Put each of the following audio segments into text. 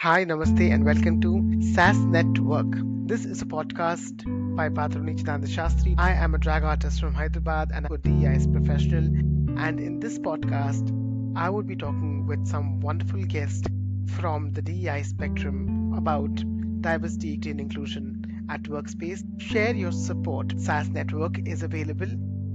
Hi, Namaste, and welcome to SAS Network. This is a podcast by Patruni Chitanda Shastri. I am a drag artist from Hyderabad and a DEI professional. And in this podcast, I would be talking with some wonderful guests from the DEI spectrum about diversity, equity, and inclusion at workspace. Share your support. SAS Network is available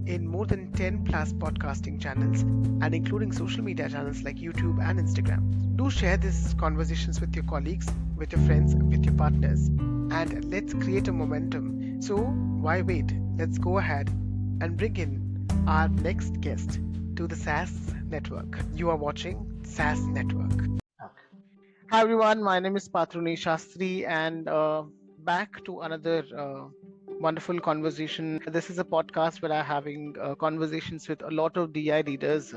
in more than 10 plus podcasting channels and including social media channels like YouTube and Instagram. Do share these conversations with your colleagues, with your friends, with your partners, and let's create a momentum. So, why wait? Let's go ahead and bring in our next guest to the SAS Network. You are watching SAS Network. Hi everyone, my name is Patruni Shastri, and back to another wonderful conversation. This is a podcast where I'm having conversations with a lot of DI leaders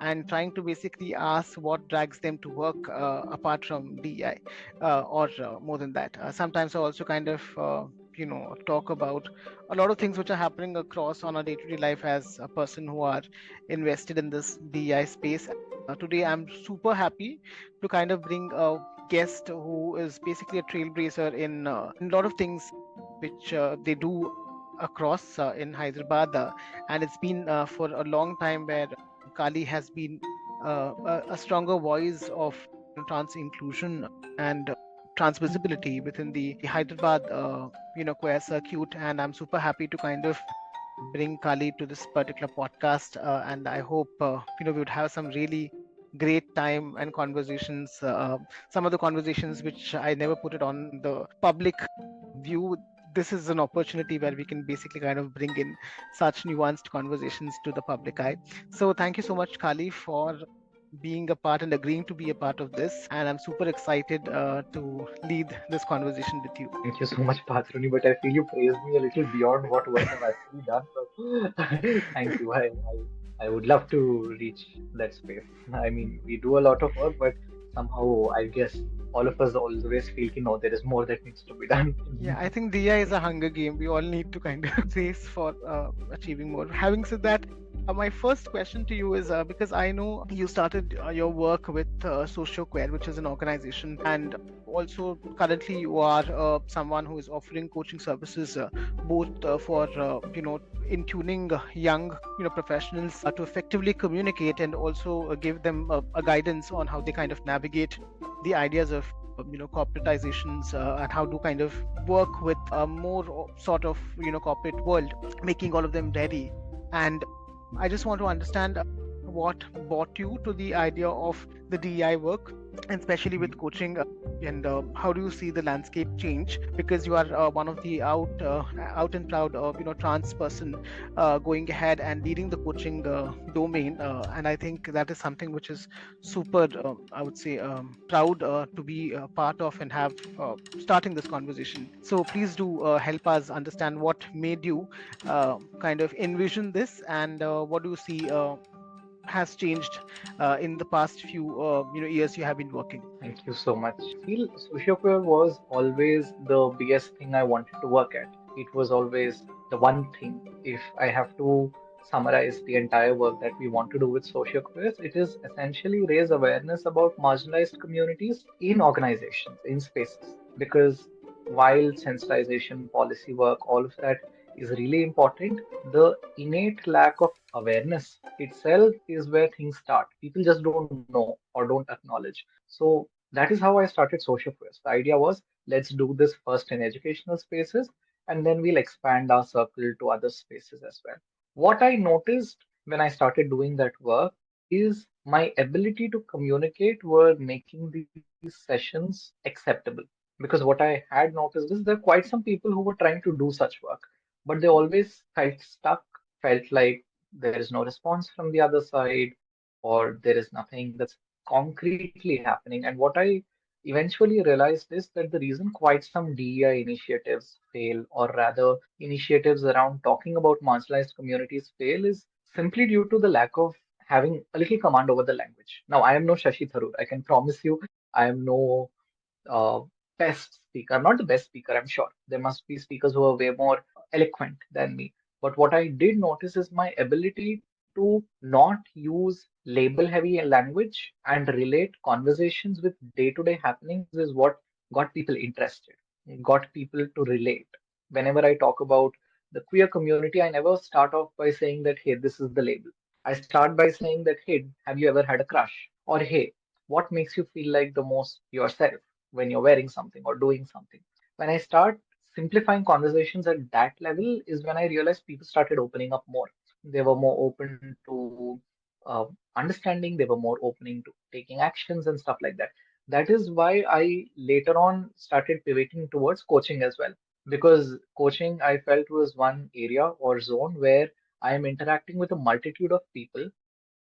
and trying to basically ask what drags them to work apart from DI or more than that. Sometimes I also kind of talk about a lot of things which are happening across on a day-to-day life as a person who are invested in this DI space. Today I'm super happy to kind of bring a guest who is basically a trailblazer in a lot of things which they do across in Hyderabad, and it's been for a long time where Kali has been a stronger voice of trans inclusion and trans visibility within the Hyderabad queer circuit, and I'm super happy to kind of bring Kali to this particular podcast, and I hope we would have some really great time and conversations. Some of the conversations which I never put it on the public view. This is an opportunity where we can basically kind of bring in such nuanced conversations to the public eye. So thank you so much, Kali, for being a part and agreeing to be a part of this. And I'm super excited to lead this conversation with you. Thank you so much, Patruni, but I feel you praised me a little beyond what work I've actually done. So thank you. I would love to reach that space. I mean, we do a lot of work, but somehow I guess all of us always feel, there is more that needs to be done. Yeah, I think DI is a hunger game. We all need to kind of race for achieving more. Having said that, my first question to you is because I know you started your work with SocioQuer, which is an organization, and also currently you are someone who is offering coaching services both for in tuning young professionals to effectively communicate and also give them a guidance on how they kind of navigate the ideas of corporatizations and how to kind of work with a more sort of corporate world, making all of them ready. And I just want to understand what brought you to the idea of the DEI work, and especially with coaching, and how do you see the landscape change? Because you are one of the out and proud, trans person going ahead and leading the coaching domain, and I think that is something which is super, I would say, proud to be a part of and have starting this conversation. So please do help us understand what made you kind of envision this, and what do you see has changed in the past few years you have been working. Thank you so much. I feel socioculture was always the biggest thing I wanted to work at. It was always the one thing. If I have to summarize the entire work that we want to do with socioculture, it is essentially raise awareness about marginalized communities in organizations, in spaces. Because while sensitization, policy work, all of that is really important, the innate lack of awareness itself is where things start. People just don't know or don't acknowledge. So that is how I started Social Quest. The idea was let's do this first in educational spaces and then we'll expand our circle to other spaces as well. What I noticed when I started doing that work is my ability to communicate were making these sessions acceptable. Because what I had noticed is there are quite some people who were trying to do such work, but they always felt stuck, felt like there is no response from the other side, or there is nothing that's concretely happening. And what I eventually realized is that the reason quite some DEI initiatives fail, or rather initiatives around talking about marginalized communities fail, is simply due to the lack of having a little command over the language. Now, I am no Shashi Tharoor. I can promise you, I am no uh, best speaker. I'm not the best speaker, I'm sure. There must be speakers who are way more eloquent than me. But what I did notice is my ability to not use label heavy language and relate conversations with day-to-day happenings is what got people interested, got people to relate. Whenever I talk about the queer community, I never start off by saying that, hey, this is the label. I start by saying that, hey, have you ever had a crush? Or hey, what makes you feel like the most yourself when you're wearing something or doing something? When I start simplifying conversations at that level is when I realized people started opening up more. They were more open to understanding, they were more opening to taking actions and stuff like that. That is why I later on started pivoting towards coaching as well. Because coaching I felt was one area or zone where I am interacting with a multitude of people,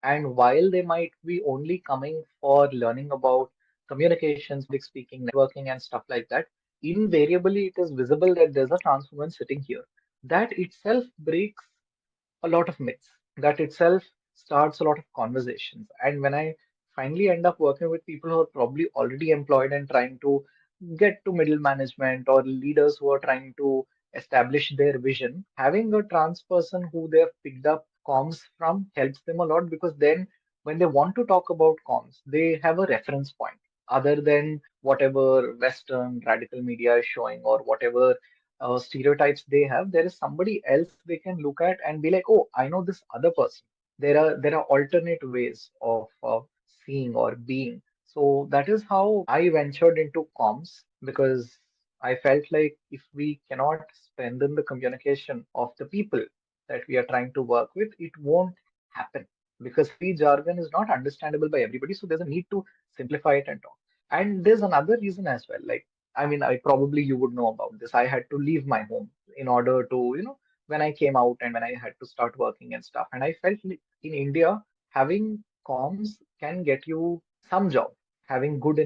and while they might be only coming for learning about communications, public speaking, networking, and stuff like that, invariably it is visible that there's a transwoman sitting here. That itself breaks a lot of myths. That itself starts a lot of conversations. And when I finally end up working with people who are probably already employed and trying to get to middle management or leaders who are trying to establish their vision, having a trans person who they've picked up comms from helps them a lot because then when they want to talk about comms, they have a reference point other than whatever Western radical media is showing or whatever stereotypes they have. There is somebody else they can look at and be like, oh, I know this other person. There are alternate ways of seeing or being. So that is how I ventured into comms because I felt like if we cannot strengthen the communication of the people that we are trying to work with, it won't happen because heavy jargon is not understandable by everybody. So there's a need to simplify it and talk. And there's another reason as well. Like I mean, I probably you would know about this. I had to leave my home in order to, when I came out and when I had to start working and stuff. And I felt like in India, having comms can get you some job. Having good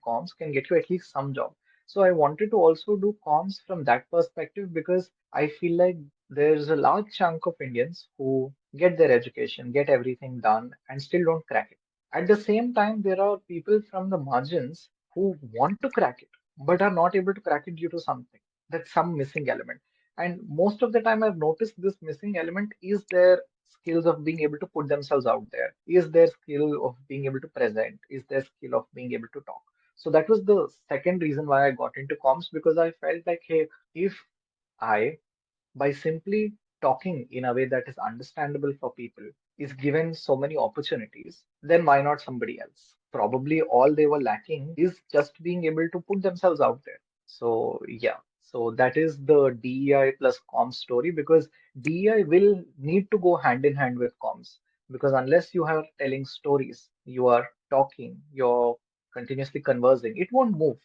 comms can get you at least some job. So I wanted to also do comms from that perspective because I feel like there's a large chunk of Indians who get their education, get everything done, and still don't crack it. At the same time, there are people from the margins who want to crack it but are not able to crack it due to something. That's some missing element. And most of the time, I've noticed this missing element is their skills of being able to put themselves out there, is their skill of being able to present, is their skill of being able to talk. So that was the second reason why I got into comms because I felt like, hey, if I by simply talking in a way that is understandable for people is given so many opportunities, then why not somebody else? Probably all they were lacking is just being able to put themselves out there. So, yeah. So that is the DEI plus comms story because DEI will need to go hand in hand with comms because unless you are telling stories, you are talking, you're continuously conversing, it won't move.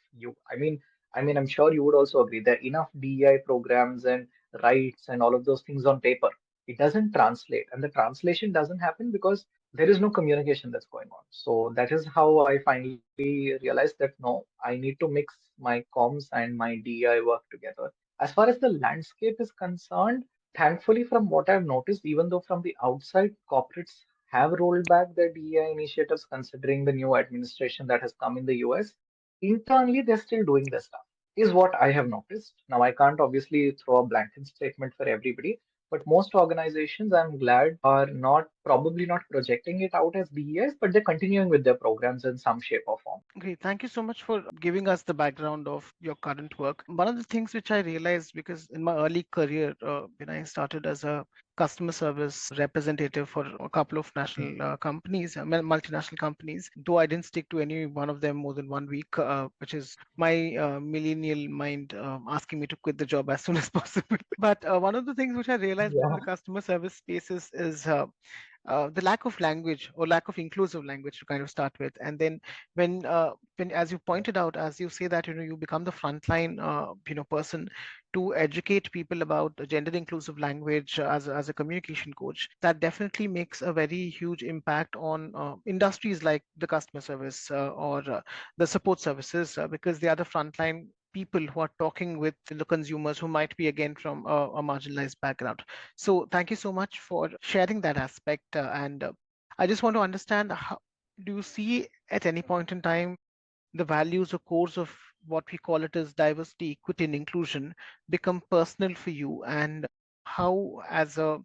I'm sure you would also agree there are enough DEI programs and rights and all of those things on paper. It doesn't translate, and the translation doesn't happen because there is no communication that's going on. So that is how I finally realized that no, I need to mix my comms and my DEI work together. As far as the landscape is concerned, thankfully, from what I've noticed, even though from the outside corporates have rolled back their DEI initiatives considering the new administration that has come in the US, internally they're still doing this stuff is what I have noticed. Now, I can't obviously throw a blanket statement for everybody, but most organizations, I'm glad, are not probably not projecting it out as DES, but they're continuing with their programs in some shape or form. Great. Thank you so much for giving us the background of your current work. One of the things which I realized because in my early career, when I started as a customer service representative for a couple of national companies, multinational companies, though I didn't stick to any one of them more than 1 week, which is my millennial mind asking me to quit the job as soon as possible. But one of the things which I realized within Yeah. the customer service spaces is the lack of language or lack of inclusive language to kind of start with, and then when as you pointed out, as you say that you become the frontline person to educate people about gender inclusive language as a communication coach, that definitely makes a very huge impact on industries like the customer service or the support services because they are the frontline people who are talking with the consumers who might be again from a marginalized background. So thank you so much for sharing that aspect. And I just want to understand, how do you see at any point in time the values or cores of what we call it as diversity, equity, and inclusion become personal for you? And how, as a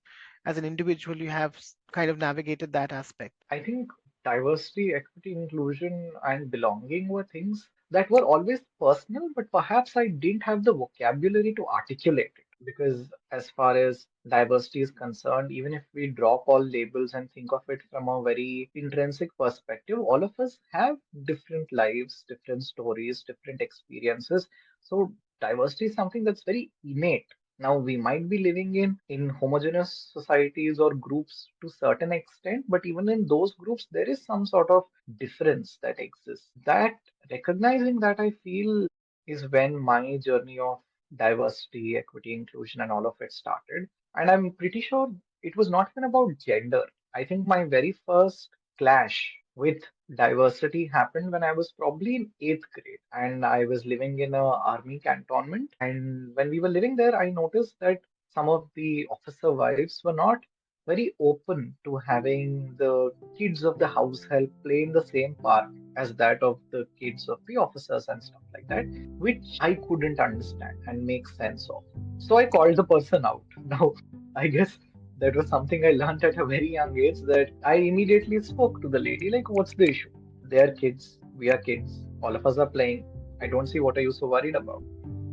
as an individual you have kind of navigated that aspect? I think diversity, equity, inclusion, and belonging were things that were always personal, but perhaps I didn't have the vocabulary to articulate it. Because as far as diversity is concerned, even if we drop all labels and think of it from a very intrinsic perspective, all of us have different lives, different stories, different experiences. So diversity is something that's very innate. Now, we might be living in homogeneous societies or groups to certain extent, but even in those groups, there is some sort of difference that exists. That recognizing that I feel is when my journey of diversity, equity, inclusion, and all of it started. And I'm pretty sure it was not even about gender. I think my very first clash with diversity happened when I was probably in eighth grade, and I was living in a army cantonment. And when we were living there, I noticed that some of the officer wives were not very open to having the kids of the house help play in the same park as that of the kids of the officers and stuff like that, which I couldn't understand and make sense of. So I called the person out. Now, I guess that was something I learned at a very young age, that I immediately spoke to the lady, like, what's the issue? They are kids, we are kids, all of us are playing. I don't see what are you so worried about.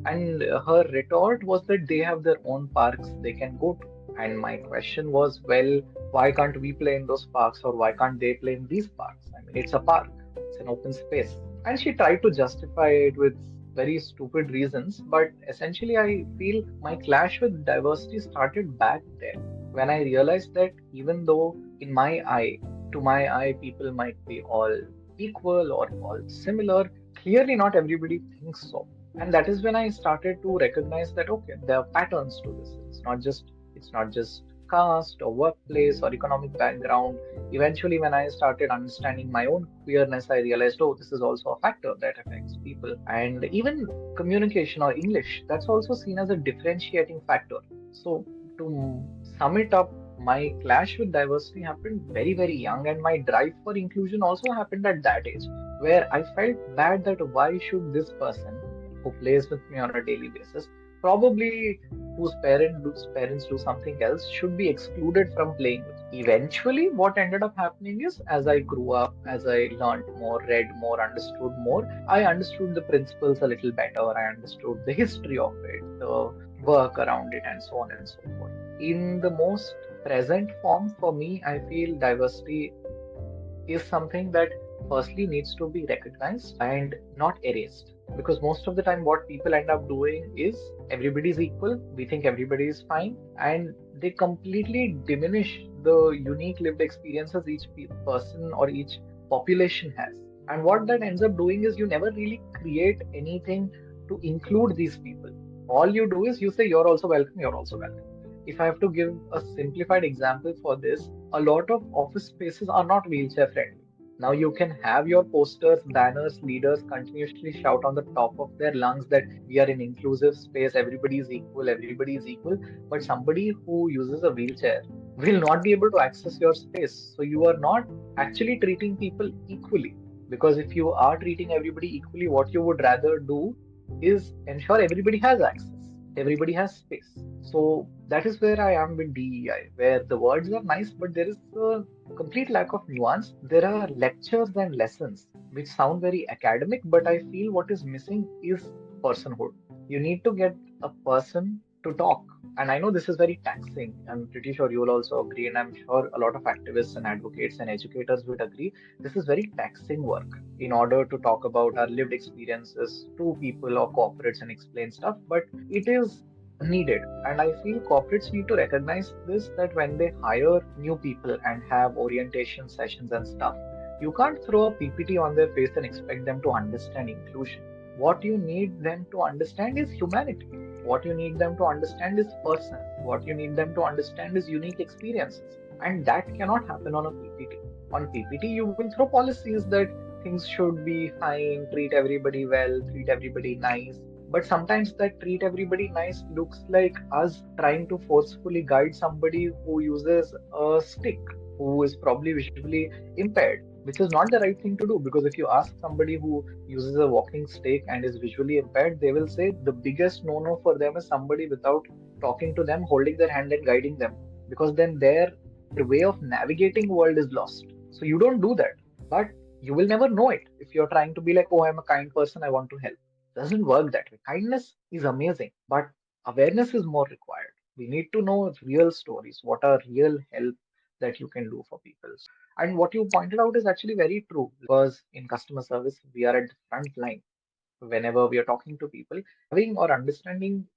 And her retort was that they have their own parks they can go to. And my question was, well, why can't we play in those parks, or why can't they play in these parks? I mean, it's a park, it's an open space. And she tried to justify it with very stupid reasons, but essentially, I feel my clash with diversity started back then when I realized that even though, in my eye, to my eye, people might be all equal or all similar, clearly not everybody thinks so. And that is when I started to recognize that okay, there are patterns to this. It's not just caste or workplace or economic background. Eventually, when I started understanding my own queerness, I realized, oh, this is also a factor that affects people. And even communication or English, that's also seen as a differentiating factor. So to sum it up, my clash with diversity happened very, very young, and my drive for inclusion also happened at that age, where I felt bad that why should this person who plays with me on a daily basis, probably whose parents do something else, should be excluded from playing with. Eventually, what ended up happening is, as I grew up, as I learned more, read more, understood more, I understood the principles a little better. I understood the history of it, the work around it, and so on and so forth. In the most present form, for me, I feel diversity is something that firstly needs to be recognized and not erased. Because most of the time, what people end up doing is everybody's equal, we think everybody is fine, and they completely diminish the unique lived experiences each person or each population has. And what that ends up doing is you never really create anything to include these people. All you do is you say, you're also welcome, you're also welcome. If I have to give a simplified example for this, a lot of office spaces are not wheelchair friendly. Now you can have your posters, banners, leaders continuously shout on the top of their lungs that we are an inclusive space, everybody is equal, everybody is equal. But somebody who uses a wheelchair will not be able to access your space. So you are not actually treating people equally. Because if you are treating everybody equally, what you would rather do is ensure everybody has access, everybody has space. So that is where I am with DEI, where the words are nice, but there is a complete lack of nuance. There are lectures and lessons which sound very academic, but I feel what is missing is personhood. You need to get a person to talk. And I know this is very taxing. I'm pretty sure you will also agree, and I'm sure a lot of activists and advocates and educators would agree. This is very taxing work in order to talk about our lived experiences to people or corporates and explain stuff, but it is needed. And I feel corporates need to recognize this, that when they hire new people and have orientation sessions and stuff, you can't throw a PPT on their face and expect them to understand inclusion. What you need them to understand is humanity. What you need them to understand is person. What you need them to understand is unique experiences. And that cannot happen on a PPT. On PPT, you will throw policies that things should be fine, treat everybody well, treat everybody nice. But sometimes that treat everybody nice looks like us trying to forcefully guide somebody who uses a stick, who is probably visually impaired, which is not the right thing to do. Because if you ask somebody who uses a walking stick and is visually impaired, they will say the biggest no no for them is somebody without talking to them, holding their hand and guiding them. because then their way of navigating world is lost. So you don't do that, but you will never know it if you're trying to be like, oh, I'm a kind person, I want to help. Doesn't work that way. Kindness is amazing, but awareness is more required. We need to know real stories, what are real help that you can do for people. And what you pointed out is actually very true, because in customer service, we are at the front line whenever we are talking to people. Having or understanding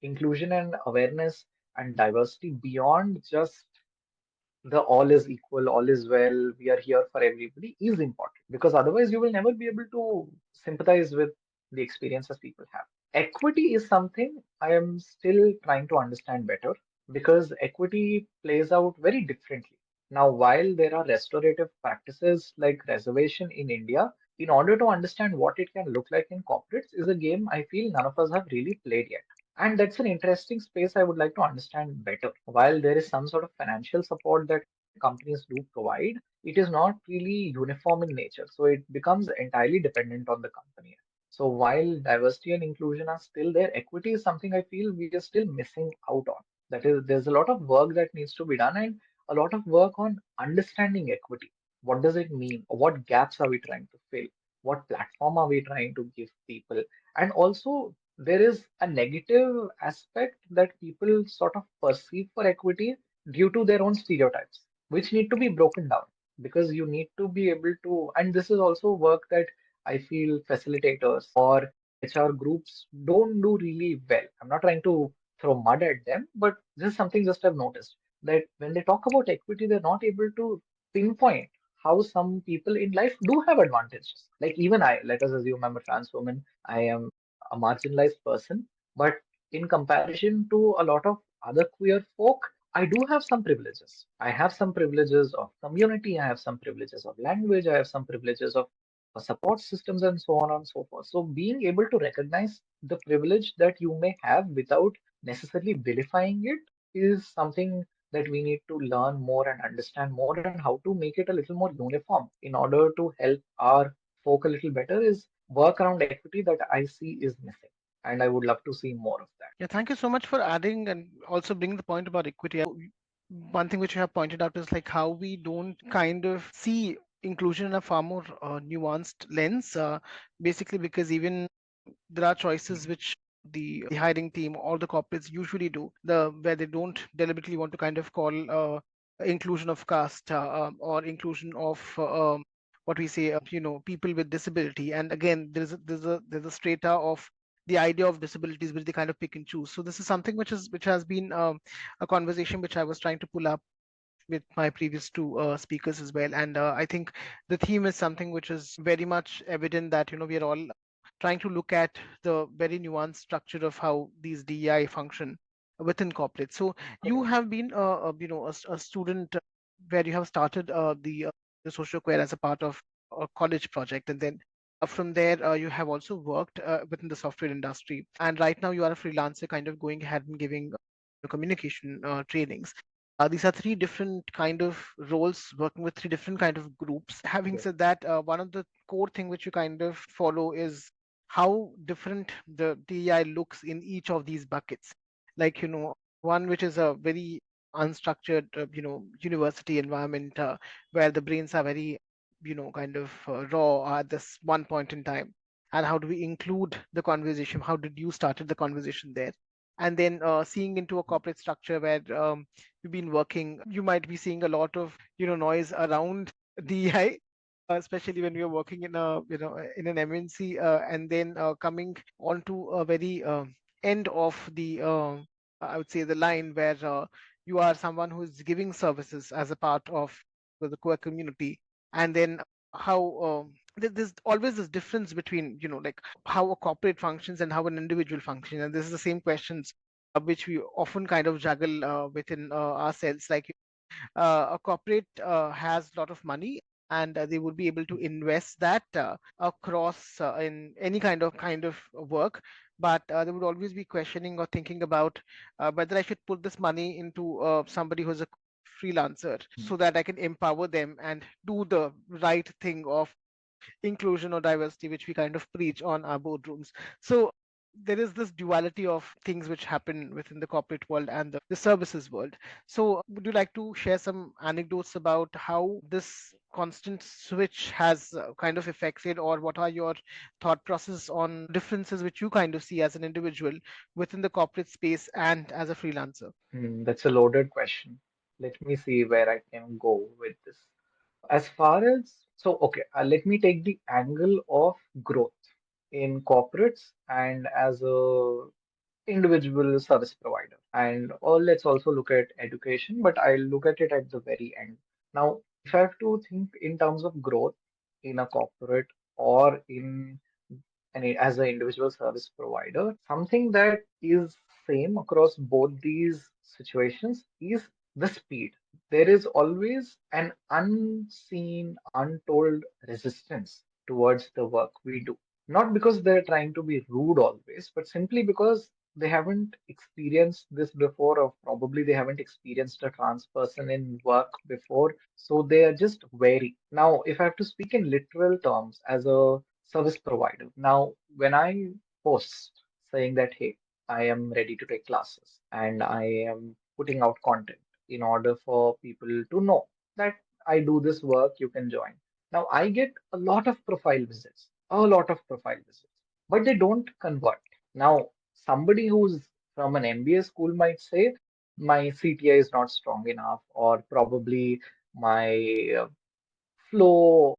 inclusion and awareness and diversity beyond just the all is equal, all is well, we are here for everybody is important, because otherwise you will never be able to sympathize with the experiences people have. Equity is something I am still trying to understand better, because equity plays out very differently. Now, while there are restorative practices like reservation in India, in order to understand what it can look like in corporates is a game I feel none of us have really played yet. And that's an interesting space I would like to understand better. While there is some sort of financial support that companies do provide, it is not really uniform in nature. So it becomes entirely dependent on the company. So while diversity and inclusion are still there, equity is something I feel we are still missing out on. That is, there's a lot of work that needs to be done, and a lot of work on understanding equity. What does it mean? What gaps are we trying to fill? What platform are we trying to give people? And also, there is a negative aspect that people sort of perceive for equity due to their own stereotypes, which need to be broken down, because you need to be able to, and this is also work that I feel facilitators or HR groups don't do really well. I'm not trying to throw mud at them, but this is something just I've noticed, that when they talk about equity, they're not able to pinpoint how some people in life do have advantages. Like even I, let us assume I'm a trans woman, I am a marginalized person, but in comparison to a lot of other queer folk, I do have some privileges. I have some privileges of community, I have some privileges of language, I have some privileges of support systems, and so on and so forth. So, being able to recognize the privilege that you may have without necessarily vilifying it is something that we need to learn more and understand more, and how to make it a little more uniform in order to help our folk a little better is work around equity that I see is missing. And I would love to see more of that. Yeah, thank you so much for adding and also bringing the point about equity. One thing which you have pointed out is like how we don't kind of see inclusion in a far more nuanced lens. Basically, because even there are choices which the hiring team or the corporates usually do, the where they don't deliberately want to kind of call inclusion of caste or inclusion of what we say, people with disability. And again, there's a strata of the idea of disabilities which they kind of pick and choose. So this is something which has been a conversation which I was trying to pull up with my previous two speakers as well. And I think the theme is something which is very much evident that we are all trying to look at the very nuanced structure of how these DEI function within corporate. So you have been a student where you have started the social care as a part of a college project, and then from there you have also worked within the software industry, and right now you are a freelancer kind of going ahead and giving communication trainings. These are three different kind of roles working with three different kind of groups. Having Yeah. said that, one of the core thing which you kind of follow is how different the DEI looks in each of these buckets. Like, one which is a very unstructured, university environment where the brains are very, kind of raw at this one point in time. And how do we include the conversation? How did you started the conversation there? And then seeing into a corporate structure where you've been working, you might be seeing a lot of noise around DEI, especially when we are working in a in an MNC, and then coming onto a very end of the I would say the line where you are someone who is giving services as a part of the queer community, and then how there's always this difference between like how a corporate functions and how an individual functions, and this is the same questions which we often kind of juggle within ourselves. Like a corporate has a lot of money, and they would be able to invest that across in any kind of work, but they would always be questioning or thinking about whether I should put this money into somebody who's a freelancer so that I can empower them and do the right thing of inclusion or diversity which we kind of preach on our boardrooms. So there is this duality of things which happen within the corporate world and the services world. So, would you like to share some anecdotes about how this constant switch has kind of affected, or what are your thought process on differences which you kind of see as an individual within the corporate space and as a freelancer? That's a loaded question. Let me see where I can go with this. As far as, so, okay, let me take the angle of growth in corporates and as a individual service provider. And or let's also look at education, but I'll look at it at the very end. Now, if I have to think in terms of growth in a corporate or in as an individual service provider, something that is same across both these situations is the speed. There is always an unseen, untold resistance towards the work we do. Not because they're trying to be rude always, but simply because they haven't experienced this before, or probably they haven't experienced a trans person in work before. So they are just wary. Now, if I have to speak in literal terms as a service provider, now when I post saying that, hey, I am ready to take classes and I am putting out content in order for people to know that I do this work, you can join. Now, I get a lot of profile visits, a lot of profile visits, but they don't convert. Now, somebody who's from an MBA school might say, my CTI is not strong enough, or probably my flow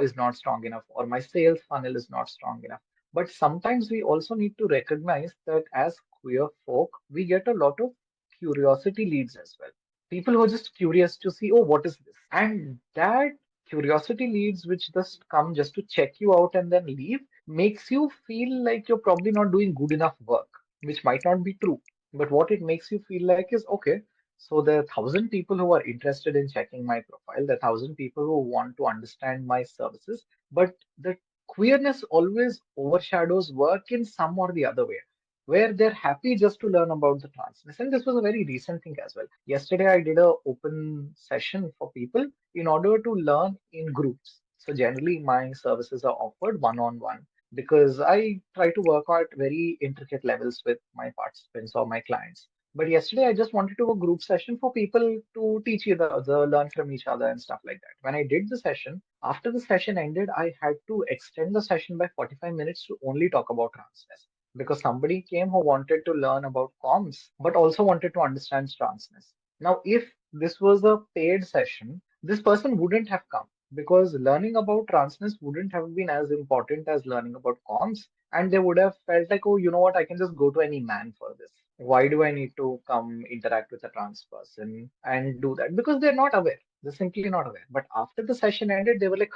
is not strong enough, or my sales funnel is not strong enough. But sometimes we also need to recognize that as queer folk, we get a lot of curiosity leads as well. People who are just curious to see, oh, what is this? And that curiosity leads, which just come just to check you out and then leave, makes you feel like you're probably not doing good enough work, which might not be true. But what it makes you feel like is, okay, so there are 1,000 people who are interested in checking my profile. There are 1,000 people who want to understand my services, but the queerness always overshadows work in some or the other way, where they're happy just to learn about the transness. And this was a very recent thing as well. Yesterday, I did a open session for people in order to learn in groups. So generally, my services are offered one-on-one because I try to work out very intricate levels with my participants or my clients. But yesterday, I just wanted to do a group session for people to teach each other, learn from each other, and stuff like that. When I did the session, after the session ended, I had to extend the session by 45 minutes to only talk about transness because somebody came who wanted to learn about comms, but also wanted to understand transness. Now, if this was a paid session, this person wouldn't have come because learning about transness wouldn't have been as important as learning about comms, and they would have felt like, oh, you know what, I can just go to any man for this. Why do I need to come interact with a trans person and do that? Because they're not aware. They're simply not aware. But after the session ended, they were like,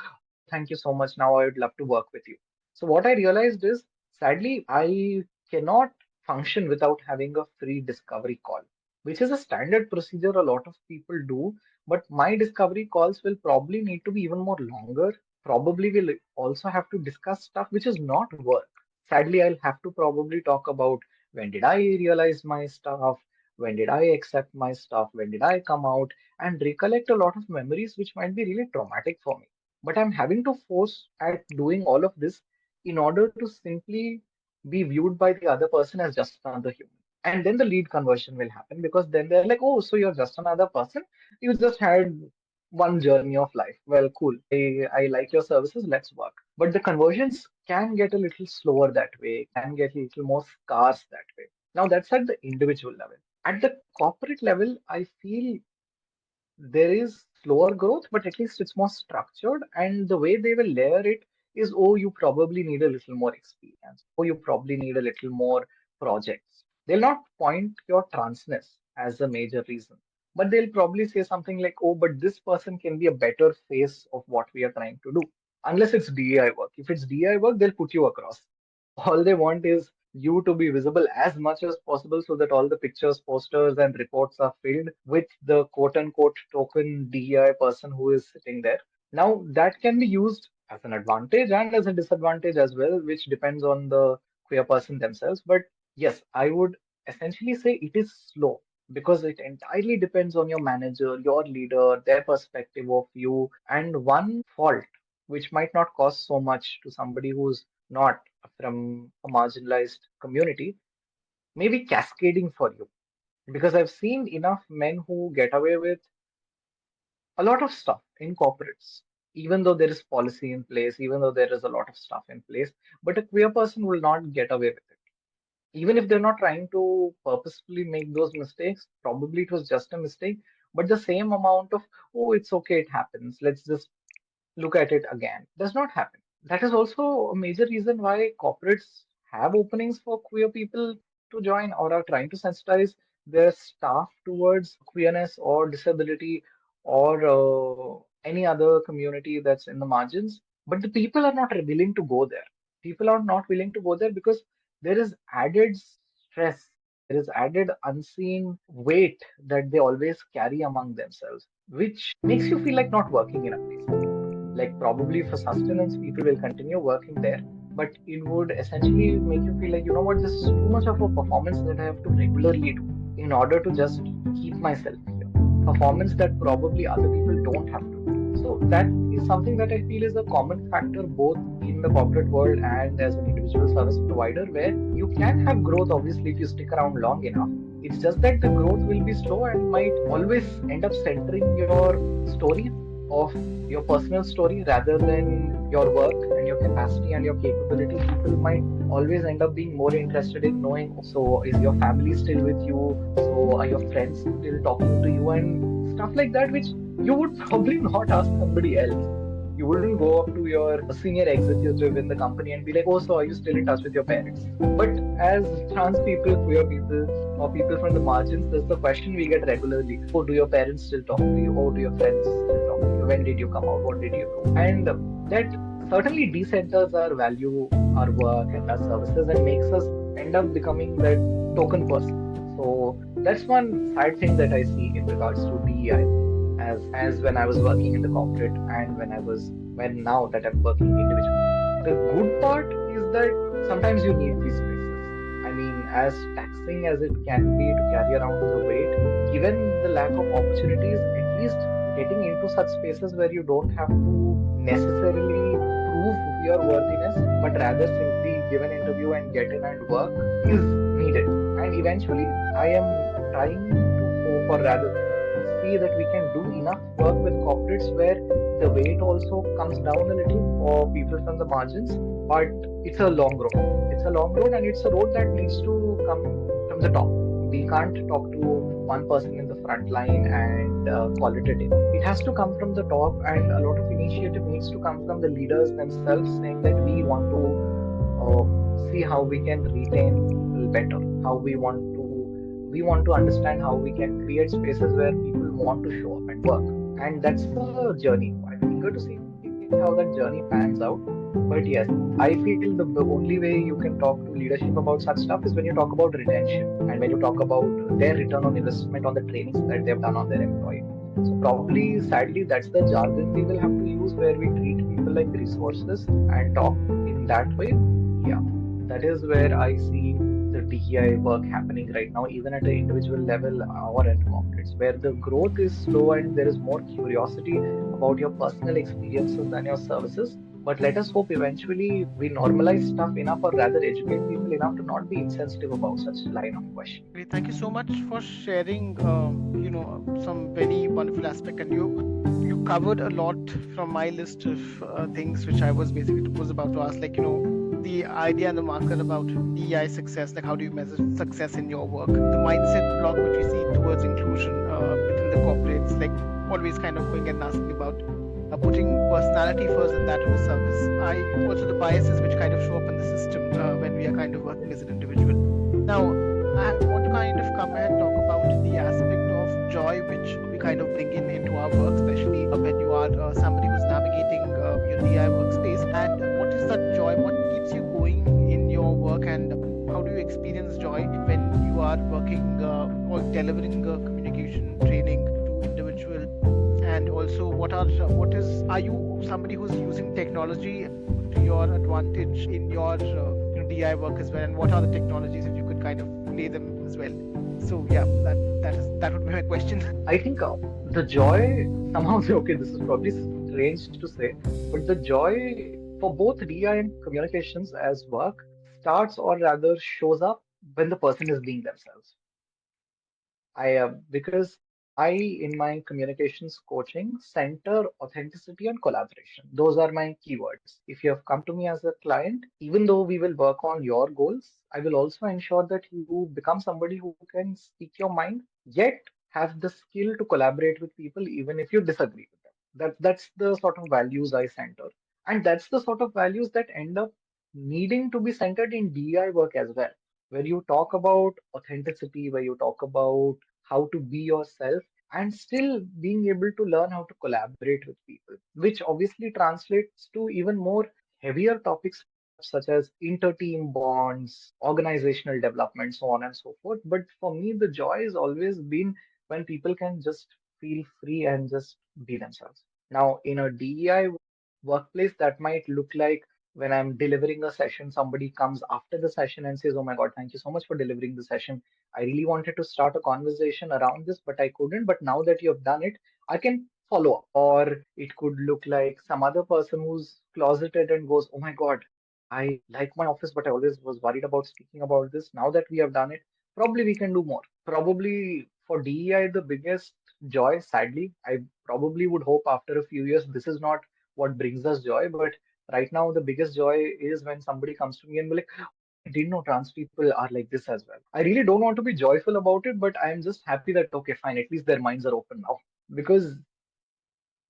thank you so much. Now I would love to work with you. So what I realized is, sadly, I cannot function without having a free discovery call, which is a standard procedure a lot of people do. But my discovery calls will probably need to be even more longer. Probably will also have to discuss stuff which is not work. Sadly, I'll have to probably talk about when did I realize my stuff? When did I accept my stuff? When did I come out? And recollect a lot of memories which might be really traumatic for me. But I'm having to force at doing all of this in order to simply be viewed by the other person as just another human. And then the lead conversion will happen because then they're like, oh, so you're just another person. You just had one journey of life. Well, cool. I like your services. Let's work. But the conversions can get a little slower that way, can get a little more scarce that way. Now, that's at the individual level. At the corporate level, I feel there is slower growth, but at least it's more structured. And the way they will layer it is, oh, you probably need a little more experience. Oh, you probably need a little more projects. They'll not point your transness as a major reason, but they'll probably say something like, oh, but this person can be a better face of what we are trying to do. Unless it's DEI work. If it's DEI work, they'll put you across. All they want is you to be visible as much as possible so that all the pictures, posters, and reports are filled with the quote unquote token DEI person who is sitting there. Now, that can be used as an advantage and as a disadvantage as well, which depends on the queer person themselves. But yes, I would essentially say it is slow because it entirely depends on your manager, your leader, their perspective of you, and one fault which might not cost so much to somebody who's not from a marginalized community may be cascading for you. Because I've seen enough men who get away with a lot of stuff in corporates, even though there is policy in place, even though there is a lot of stuff in place, but a queer person will not get away with it. Even if they're not trying to purposefully make those mistakes, probably it was just a mistake, but the same amount of, oh, it's okay, it happens, let's just look at it again, does not happen. That is also a major reason why corporates have openings for queer people to join or are trying to sensitize their staff towards queerness or disability or any other community that's in the margins. But the people are not willing to go there. People are not willing to go there because there is added stress, there is added unseen weight that they always carry among themselves, which makes you feel like not working in a place. Like probably for sustenance, people will continue working there, but it would essentially make you feel like, you know what, this is too much of a performance that I have to regularly do in order to just keep myself here. Performance that probably other people don't have to do. So that is something that I feel is a common factor both in the corporate world and as an individual service provider, where you can have growth obviously if you stick around long enough. It's just that the growth will be slow and might always end up centering your story of your personal story rather than your work and your capacity and your capability. People might always end up being more interested in knowing, so is your family still with you? So are your friends still talking to you? And stuff like that, which you would probably not ask somebody else. You wouldn't go up to your senior executive in the company and be like, oh, so are you still in touch with your parents? But as trans people, queer people, or people from the margins, there's the question we get regularly. Oh, do your parents still talk to you? Oh, do your friends still talk to you? When did you come out? What did you do? And that certainly decenters our value, our work, and our services and makes us end up becoming that token person. So that's one side thing that I see in regards to DEI as when I was working in the corporate and when now that I'm working individually. The good part is that sometimes you need these spaces. I mean, as taxing as it can be to carry around the weight, given the lack of opportunities, at least getting into such spaces where you don't have to necessarily prove your worthiness, but rather simply give an interview and get in and work is needed. And eventually, I am trying to hope or rather see that we can do enough work with corporates where the weight also comes down a little for people from the margins, but it's a long road. It's a long road and it's a road that needs to come from the top. We can't talk to one person in the front line and call it a day. It has to come from the top, and a lot of initiative needs to come from the leaders themselves saying that we want to see how we can retain people better, how we want to understand how we can create spaces where people want to show up and work. And that's a journey. I'm eager to see how that journey pans out. But yes, I feel the only way you can talk to leadership about such stuff is when you talk about retention and when you talk about their return on investment on the trainings that they've done on their employee. So probably, sadly, that's the jargon we will have to use where we treat people like resources and talk in that way. Yeah, that is where I see the DEI work happening right now, even at an individual level or at corporates, where the growth is slow and there is more curiosity about your personal experiences than your services. But let us hope eventually we normalize stuff enough, or rather educate people enough to not be insensitive about such line of questioning. Great. Thank you so much for sharing, some very wonderful aspect, and you covered a lot from my list of things which I was about to ask, like the idea and the marker about DEI success, like how do you measure success in your work, the mindset block which you see towards inclusion within the corporates, like always kind of going and asking about putting personality first and that of the service. Also the biases which kind of show up in the system when we are kind of working as an individual. Now, I want to kind of come and talk about the aspect of joy which we kind of bring in into our work, especially when you are somebody who's navigating your DI workspace. And what is that joy? What keeps you going in your work, and how do you experience joy when you are working or delivering communication training to individual? And also, are you somebody who's using technology to your advantage in your DI work as well? And what are the technologies, if you could kind of play them as well? So yeah, that would be my question. I think the joy somehow, okay, this is probably strange to say, but the joy for both DI and communications as work starts or rather shows up when the person is being themselves. Because I, in my communications coaching, center authenticity and collaboration. Those are my keywords. If you have come to me as a client, even though we will work on your goals, I will also ensure that you become somebody who can speak your mind, yet have the skill to collaborate with people, even if you disagree with them. That's the sort of values I center. And that's the sort of values that end up needing to be centered in DI work as well, where you talk about authenticity, where you talk about how to be yourself and still being able to learn how to collaborate with people, which obviously translates to even more heavier topics perhaps such as inter-team bonds, organizational development, so on and so forth. But for me, the joy has always been when people can just feel free and just be themselves. Now, in a DEI workplace, that might look like when I'm delivering a session, somebody comes after the session and says, "Oh my God, thank you so much for delivering the session. I really wanted to start a conversation around this, but I couldn't. But now that you have done it, I can follow up." Or it could look like some other person who's closeted and goes, "Oh my God, I like my office, but I always was worried about speaking about this. Now that we have done it, probably we can do more." Probably for DEI, the biggest joy, sadly, I probably would hope after a few years, this is not what brings us joy. But right now, the biggest joy is when somebody comes to me and be like, "I didn't know trans people are like this as well." I really don't want to be joyful about it, but I'm just happy that, okay, fine, at least their minds are open now. Because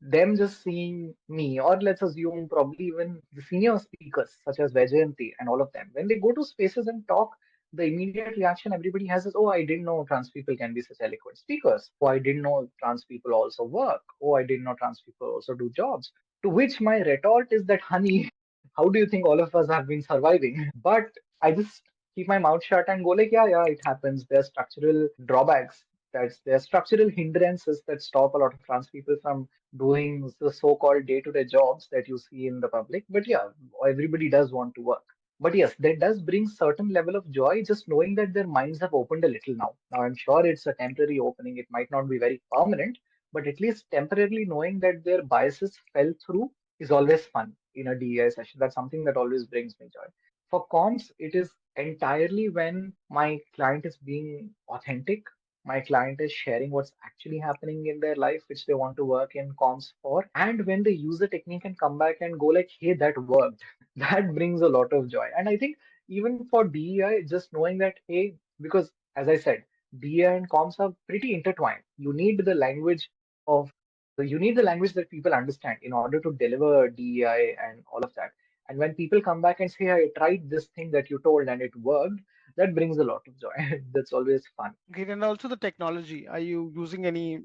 them just seeing me, or let's assume probably even the senior speakers such as Vajayanti and all of them, when they go to spaces and talk, the immediate reaction everybody has is, "Oh, I didn't know trans people can be such eloquent speakers. Oh, I didn't know trans people also work. Oh, I didn't know trans people also do jobs." To which my retort is that, honey, how do you think all of us have been surviving? But I just keep my mouth shut and go like, yeah, yeah, it happens. There's structural drawbacks. There's structural hindrances that stop a lot of trans people from doing the so-called day-to-day jobs that you see in the public. But yeah, everybody does want to work. But yes, that does bring certain level of joy just knowing that their minds have opened a little now. Now I'm sure it's a temporary opening. It might not be very permanent, but at least temporarily knowing that their biases fell through is always fun in a DEI session. That's something that always brings me joy. For comms, it is entirely when my client is being authentic, my client is sharing what's actually happening in their life, which they want to work in comms for. And when they use the technique and come back and go like, "Hey, that worked," that brings a lot of joy. And I think even for DEI, just knowing that, hey, because as I said, DEI and comms are pretty intertwined. You need the language that people understand in order to deliver DEI and all of that. And when people come back and say, "Hey, I tried this thing that you told and it worked," that brings a lot of joy. That's always fun. Great. And also the technology. Are you using any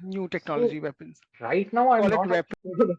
new So technology weapons? right now I'm Call it not weapon.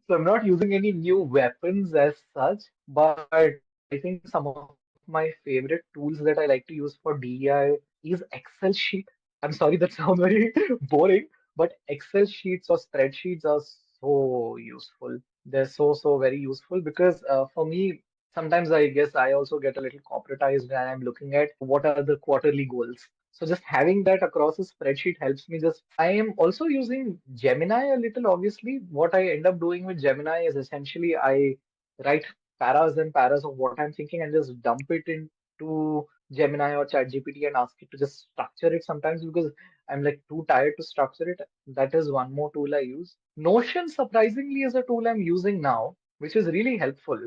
so I'm not using any new weapons as such, but I think some of my favorite tools that I like to use for DEI is Excel sheet. I'm sorry that sounds very boring, but Excel sheets or spreadsheets are so useful. They're so very useful because for me, sometimes I guess I also get a little corporatized and I'm looking at what are the quarterly goals. So just having that across a spreadsheet helps me just. I am also using Gemini a little, obviously. What I end up doing with Gemini is essentially I write paras and paras of what I'm thinking and just dump it into Gemini or ChatGPT and ask it to just structure it sometimes because I'm like too tired to structure it. That is one more tool I use. Notion, surprisingly, is a tool I'm using now, which is really helpful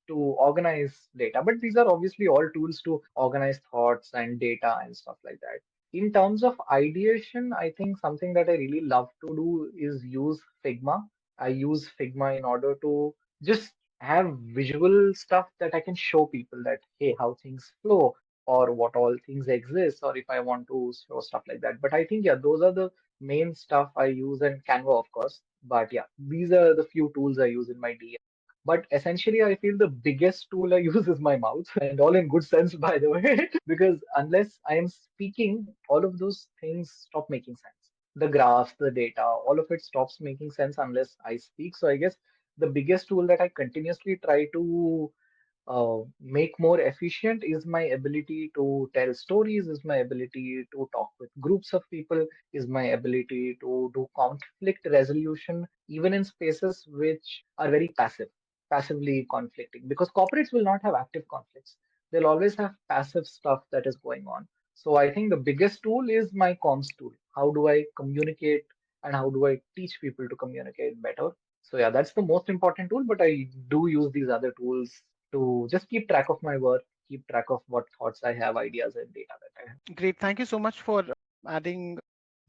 to organize data. But these are obviously all tools to organize thoughts and data and stuff like that. In terms of ideation, I think something that I really love to do is use Figma. I use Figma in order to just have visual stuff that I can show people that, hey, how things flow or what all things exist, or if I want to show stuff like that. But I think, yeah, those are the main stuff I use, and Canva, of course. But yeah, these are the few tools I use in my DM. But essentially, I feel the biggest tool I use is my mouth, and all in good sense, by the way, because unless I am speaking, all of those things stop making sense. The graphs, the data, all of it stops making sense unless I speak. So I guess the biggest tool that I continuously try to make more efficient is my ability to tell stories, is my ability to talk with groups of people, is my ability to do conflict resolution, even in spaces which are very passive. passively conflicting, because corporates will not have active conflicts. They'll always have passive stuff that is going on. So I think the biggest tool is my comms tool. How do I communicate and how do I teach people to communicate better? So yeah, that's the most important tool, but I do use these other tools to just keep track of my work, keep track of what thoughts I have, ideas and data that I have. Great. Thank you so much for adding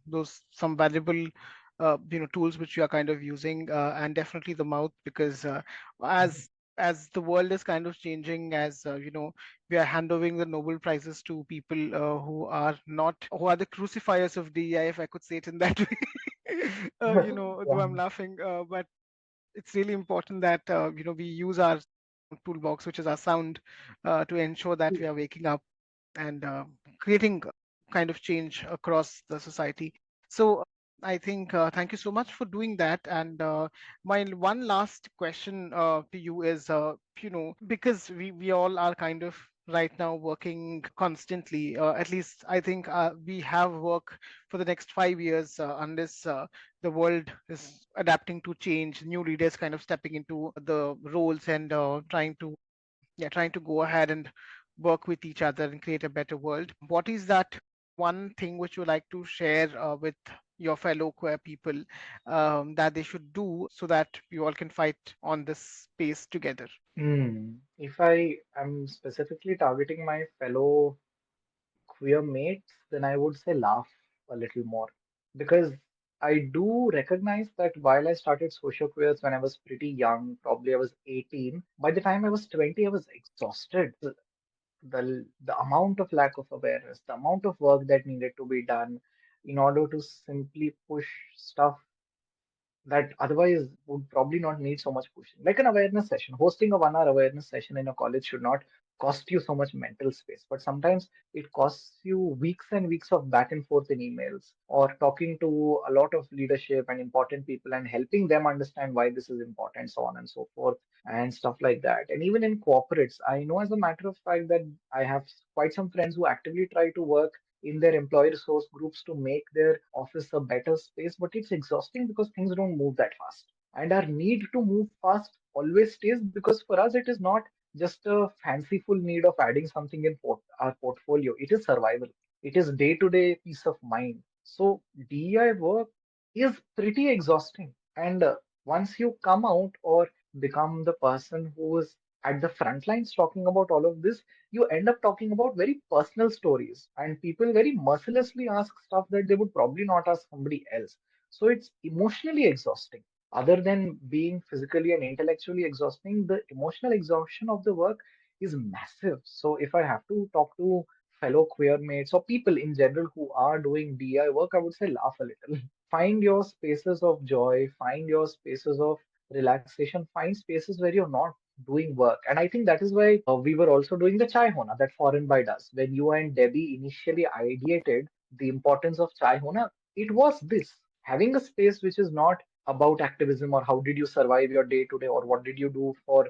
those some valuable tools which you are kind of using, and definitely the mouth, because as as the world is kind of changing, as we are handovering the Nobel Prizes to people who are the crucifiers of DEI, if I could say it in that way. Though I'm Yeah. laughing, but it's really important that we use our toolbox, which is our sound, to ensure that we are waking up and creating kind of change across the society. So I think thank you so much for doing that. And my one last question to you is, because we all are kind of right now working constantly. At least I think we have work for the next 5 years, unless the world is adapting to change, new leaders kind of stepping into the roles and trying to go ahead and work with each other and create a better world. What is that one thing which you like to share with your fellow queer people, that they should do so that you all can fight on this space together? If I am specifically targeting my fellow queer mates, then I would say laugh a little more. Because I do recognize that while I started social queers when I was pretty young, probably I was 18, by the time I was 20, I was exhausted. The amount of lack of awareness, the amount of work that needed to be done in order to simply push stuff that otherwise would probably not need so much pushing. Like an awareness session, hosting a 1 hour awareness session in a college should not cost you so much mental space, but sometimes it costs you weeks and weeks of back and forth in emails or talking to a lot of leadership and important people and helping them understand why this is important, so on and so forth, and stuff like that. And even in corporates, I know as a matter of fact that I have quite some friends who actively try to work in their employee resource groups to make their office a better space, but it's exhausting because things don't move that fast. And our need to move fast always stays, because for us, it is not just a fanciful need of adding something in our portfolio, it is survival. It is day to day peace of mind. So, DEI work is pretty exhausting. And once you come out or become the person who is at the front lines talking about all of this, you end up talking about very personal stories, and people very mercilessly ask stuff that they would probably not ask somebody else. So it's emotionally exhausting. Other than being physically and intellectually exhausting, the emotional exhaustion of the work is massive. So if I have to talk to fellow queer mates or people in general who are doing DI work, I would say laugh a little. Find your spaces of joy, find your spaces of relaxation, find spaces where you're not doing work. And I think that is why we were also doing the chai hona that Foreign by does. When you and Debbie initially ideated the importance of chai hona, it was this, having a space which is not about activism or how did you survive your day to day or what did you do for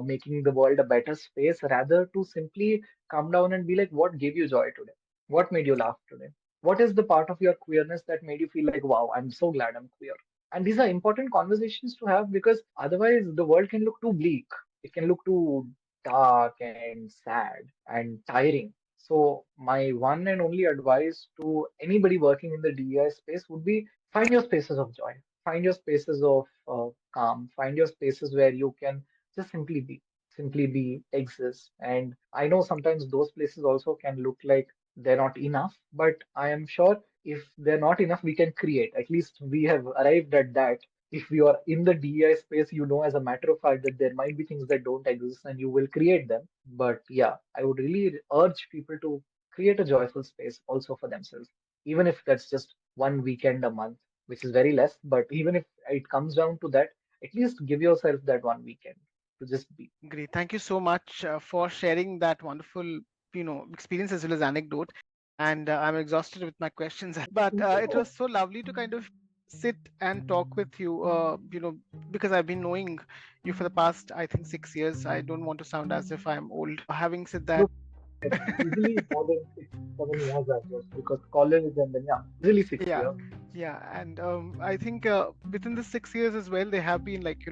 making the world a better space, rather to simply come down and be like, what gave you joy today? What made you laugh today? What is the part of your queerness that made you feel like, wow, I'm so glad I'm queer? And these are important conversations to have, because otherwise the world can look too bleak. It can look too dark and sad and tiring. So, my one and only advice to anybody working in the DEI space would be find your spaces of joy, find your spaces of calm, find your spaces where you can just simply be, exist. And I know sometimes those places also can look like they're not enough, but I am sure if they're not enough, we can create. At least we have arrived at that. If you are in the DEI space, you know as a matter of fact that there might be things that don't exist and you will create them. But yeah, I would really urge people to create a joyful space also for themselves, even if that's just one weekend a month, which is very less. But even if it comes down to that, at least give yourself that one weekend to just be. Great. Thank you so much for sharing that wonderful, experience as well as anecdote. And I'm exhausted with my questions, but it was so lovely to kind of sit and talk with you. Because I've been knowing you for the past, I think, 6 years. I don't want to sound as if I'm old. Having said that, Look, easily more than 6, 7 years as well, because college and then, yeah, easily six yeah, years. Yeah, and I think within the 6 years as well, there have been like,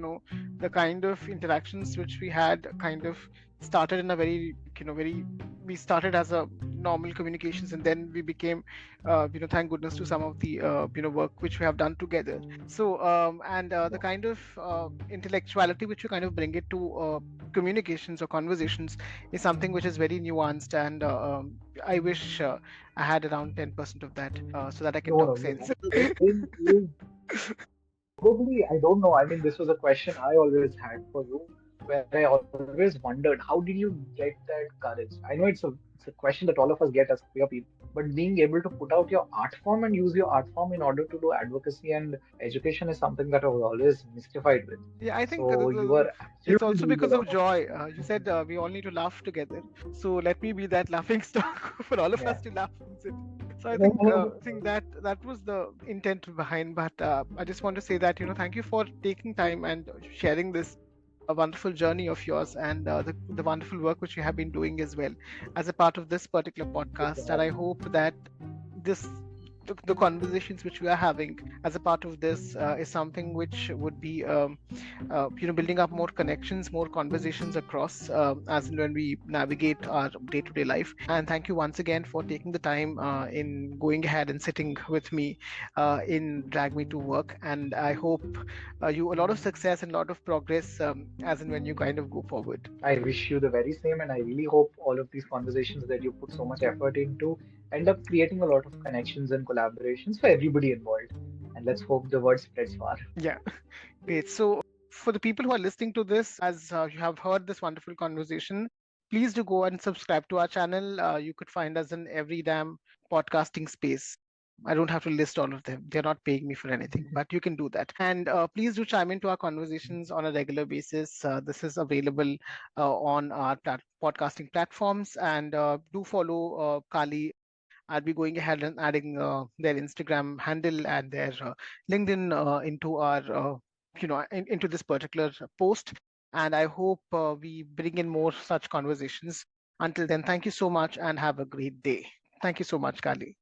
the kind of interactions which we had kind of started in a very, we started as a normal communications, and then we became, thank goodness to some of the, work which we have done together. So, and the Yeah. kind of intellectuality which you kind of bring it to communications or conversations is something which is very nuanced, and I wish I had around 10% of that so that I can No, no, talk no. sense. The thing is, probably, I don't know. I mean, this was a question I always had for you, where I always wondered, how did you get that courage? I know it's a question that all of us get as queer people, but being able to put out your art form and use your art form in order to do advocacy and education is something that I was always mystified with. Yeah, I think So you are it's absolutely also doing a because of lot of good. joy. You said we all need to laugh together, so let me be that laughing stock for all of Yeah. us to laugh and sit. So I think that that was the intent behind. But I just want to say that thank you for taking time and sharing this a wonderful journey of yours, and the wonderful work which you have been doing as well as a part of this particular Thank you podcast. so And much. I hope that this the conversations which we are having as a part of this is something which would be building up more connections, more conversations across as and when we navigate our day-to-day life. And thank you once again for taking the time in going ahead and sitting with me in Drag Me to Work. And I hope you a lot of success and a lot of progress as and when you kind of go forward. I wish you the very same, and I really hope all of these conversations that you put so much effort into end up creating a lot of connections and collaborations for everybody involved. And let's hope the word spreads far. Yeah, great. So, for the people who are listening to this, as you have heard this wonderful conversation, please do go and subscribe to our channel. You could find us in every damn podcasting space. I don't have to list all of them. They're not paying me for anything, but you can do that. And please do chime into our conversations on a regular basis. This is available on our podcasting platforms. And do follow Kali. I'll be going ahead and adding their Instagram handle and their LinkedIn into our, into this particular post. And I hope we bring in more such conversations. Until then, thank you so much and have a great day. Thank you so much, Kali.